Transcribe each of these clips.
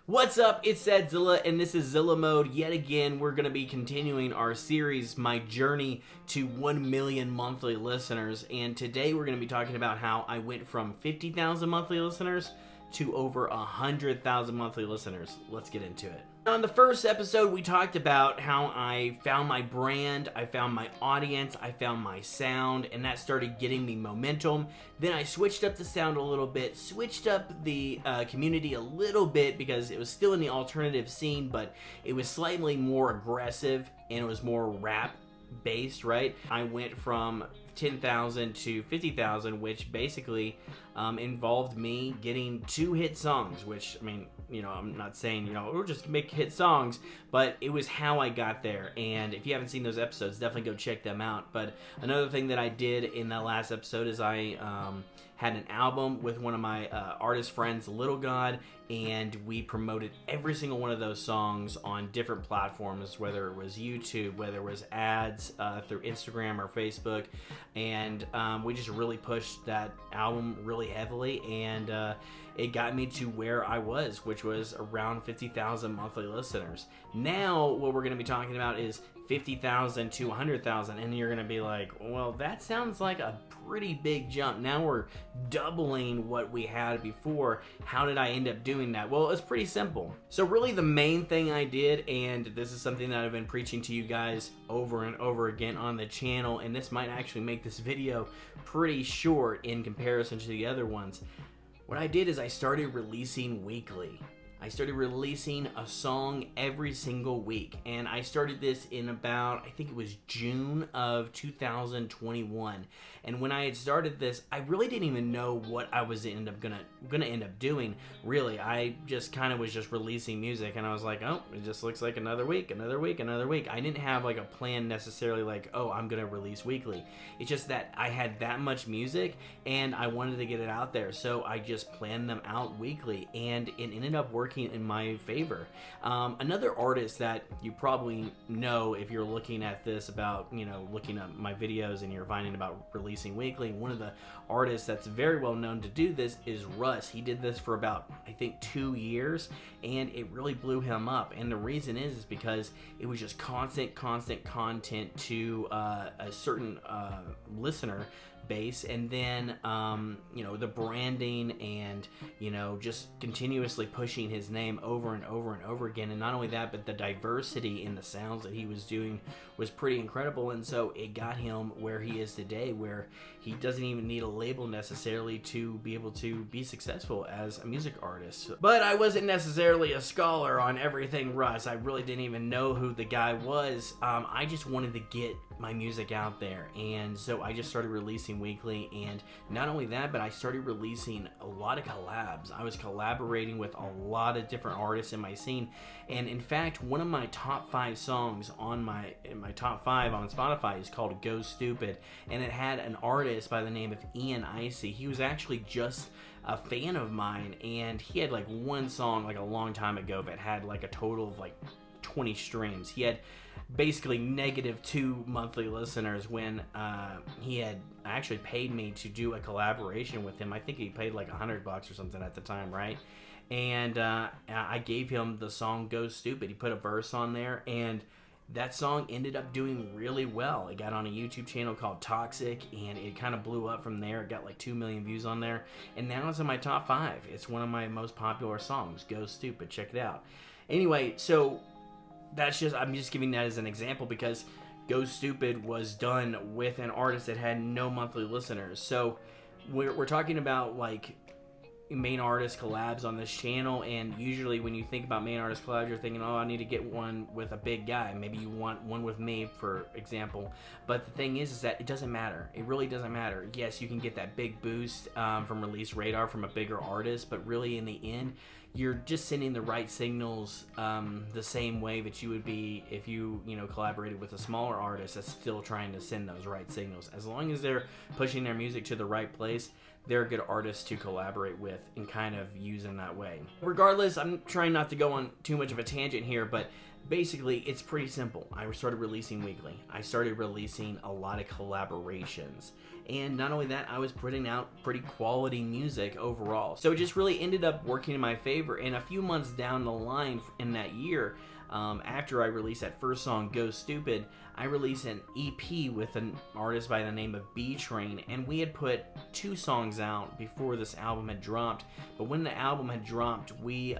What's up? It's Zilla, and this is Zilla Mode. Yet again, we're going to be continuing our series, My Journey to 1 Million Monthly Listeners. And today we're going to be talking about how I went from 50,000 monthly listeners to over 100,000 monthly listeners. Let's get into it. On the first episode, we talked about how I found my brand, I found my audience, I found my sound, and that started getting me momentum. Then I switched up the sound a little bit, switched up the community a little bit because it was still in the alternative scene, but it was slightly more aggressive and it was more rap based, right? I went from 10,000 to 50,000, which basically involved me getting 2 hit songs, which, I mean, I'm not saying, we'll just make hit songs, but it was how I got there. And if you haven't seen those episodes, definitely go check them out. But another thing that I did in that last episode is I had an album with one of my artist friends, Little God, and we promoted every single one of those songs on different platforms, whether it was YouTube, whether it was ads through Instagram or Facebook, and we just really pushed that album really heavily, and it got me to where I was, which was around 50,000 monthly listeners. Now, what we're going to be talking about is 50,000 to 100,000, and you're going to be like, well, that sounds like a pretty big jump. Now we're doubling what we had before. How did I end up doing that? Well, it's pretty simple. So really the main thing I did, and this is something that I've been preaching to you guys over and over again on the channel, and this might actually make this video pretty short in comparison to the other ones. What I did is I started releasing weekly. I started releasing a song every single week, and I started this in about, I think it was June of 2021. And when I had started this, I really didn't even know what I was gonna end up doing. Really, I just kind of was just releasing music, and I was like, oh, it just looks like another week, another week, another week. I didn't have like a plan necessarily, like, oh, I'm gonna release weekly. It's just that I had that much music, and I wanted to get it out there, so I just planned them out weekly, and it ended up working in my favor. Another artist that you probably know if you're looking at this about, looking at my videos and you're finding about releasing weekly, one of the artists that's very well known to do this is Russ. He did this for about, I think, 2 years, and it really blew him up. And the reason is because it was just constant content to a certain listener base, and then the branding and just continuously pushing his name over and over and over again. And not only that, but the diversity in the sounds that he was doing was pretty incredible, and so it got him where he is today, where he doesn't even need a label necessarily to be able to be successful as a music artist. But I wasn't necessarily a scholar on everything Russ. I really didn't even know who the guy was. I just wanted to get my music out there, and so I just started releasing weekly. And not only that, but I started releasing a lot of collabs. I was collaborating with a lot of different artists in my scene, and in fact, one of my top 5 songs on my top 5 on Spotify is called Go Stupid, and it had an artist by the name of Ian Icy. He was actually just a fan of mine, and he had like one song like a long time ago that had like a total of like 20 streams. He had basically -2 monthly listeners when he had actually paid me to do a collaboration with him. I think he paid like $100 or something at the time, right? And I gave him the song Go Stupid. He put a verse on there, and that song ended up doing really well. It got on a YouTube channel called Toxic, and it kind of blew up from there. It got like 2 million views on there, and now it's in my top 5. It's one of my most popular songs, Go Stupid. Check it out. Anyway, so I'm just giving that as an example because Go Stupid was done with an artist that had no monthly listeners. So we're talking about like main artist collabs on this channel, and usually when you think about main artist collabs, you're thinking, oh, I need to get one with a big guy. Maybe you want one with me, for example. But the thing is that it doesn't matter. It really doesn't matter. Yes, you can get that big boost from Release Radar from a bigger artist, but really in the end, you're just sending the right signals the same way that you would be if you collaborated with a smaller artist that's still trying to send those right signals. As long as they're pushing their music to the right place, they're a good artist to collaborate with and kind of use in that way. Regardless, I'm trying not to go on too much of a tangent here, but basically, it's pretty simple. I started releasing weekly. I started releasing a lot of collaborations. And not only that, I was putting out pretty quality music overall. So it just really ended up working in my favor. And a few months down the line in that year, after I released that first song, Go Stupid, I released an EP with an artist by the name of B Train, and we had put 2 songs out before this album had dropped. But when the album had dropped, we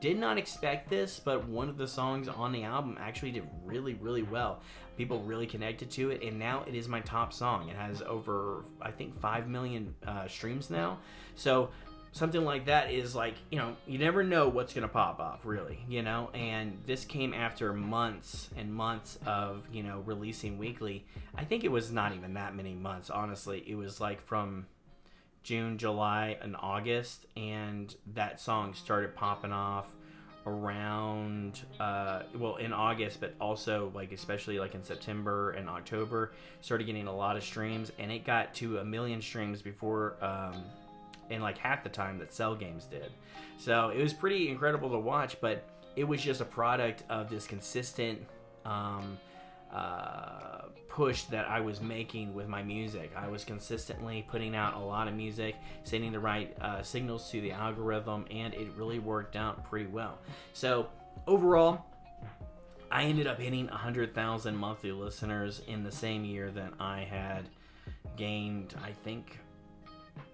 did not expect this, but one of the songs on the album actually did really, really well. People really connected to it, and now it is my top song. It has over, I think, 5 million streams now. So something like that is like, you know, you never know what's going to pop off, really, you know? And this came after months and months of, you know, releasing weekly. I think it was not even that many months, honestly. It was like from June, July, and August, and that song started popping off around well, in August, but also like especially like in September and October, started getting a lot of streams, and it got to 1 million streams before in like half the time that Cell Games did. So it was pretty incredible to watch, but it was just a product of this consistent push that I was making with my music. I was consistently putting out a lot of music, sending the right signals to the algorithm, and it really worked out pretty well. So overall, I ended up hitting 100,000 monthly listeners in the same year that I had gained, I think,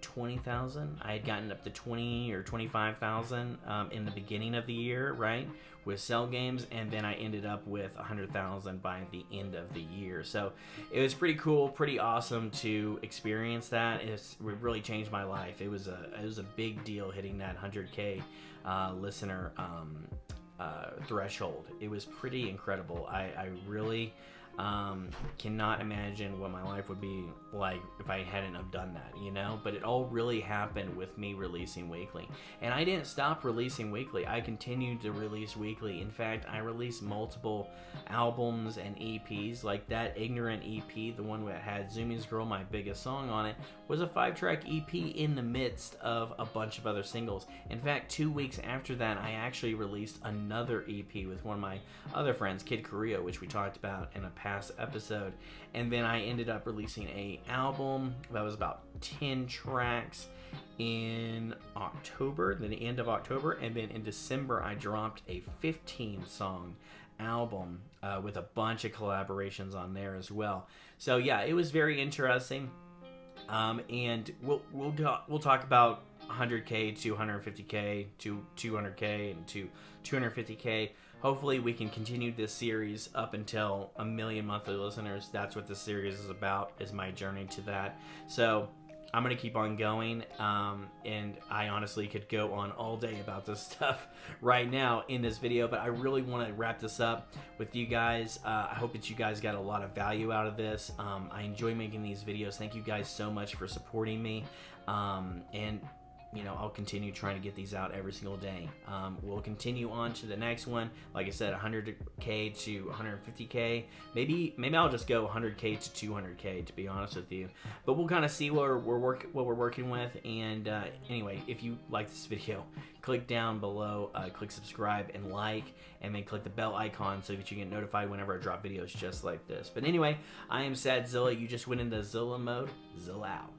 20,000. I had gotten up to 20 or 25,000 in the beginning of the year, right, with Cell Games, and then I ended up with 100,000 by the end of the year. So it was pretty cool, pretty awesome to experience that. It really changed my life. It was a big deal hitting that 100K listener threshold. It was pretty incredible. I really cannot imagine what my life would be like if I hadn't have done that, you know? But it all really happened with me releasing weekly. And I didn't stop releasing weekly. I continued to release weekly. In fact, I released multiple albums and EPs. Like that Ignorant EP, the one that had Zoomies Girl, my biggest song on it, was a 5-track EP in the midst of a bunch of other singles. In fact, 2 weeks after that, I actually released another EP with one of my other friends, Kid Korea, which we talked about in a past episode. And then I ended up releasing a album that was about 10 tracks in October, then the end of October, and then in December I dropped a 15-song album with a bunch of collaborations on there as well. So yeah, it was very interesting. And we'll talk about 100K to 150K to 200K and to 250K. Hopefully we can continue this series up until 1 million monthly listeners. That's what this series is about, is my journey to that. So I'm going to keep on going, and I honestly could go on all day about this stuff right now in this video, but I really want to wrap this up with you guys. I hope that you guys got a lot of value out of this. I enjoy making these videos. Thank you guys so much for supporting me, and you know, I'll continue trying to get these out every single day. We'll continue on to the next one. Like I said, 100K to 150K. Maybe I'll just go 100K to 200K, to be honest with you. But we'll kind of see what we're working with. And anyway, if you like this video, click down below, click subscribe and like, and then click the bell icon so that you get notified whenever I drop videos just like this. But anyway, I am Sad Zilla. You just went into Zilla mode. Zilla out.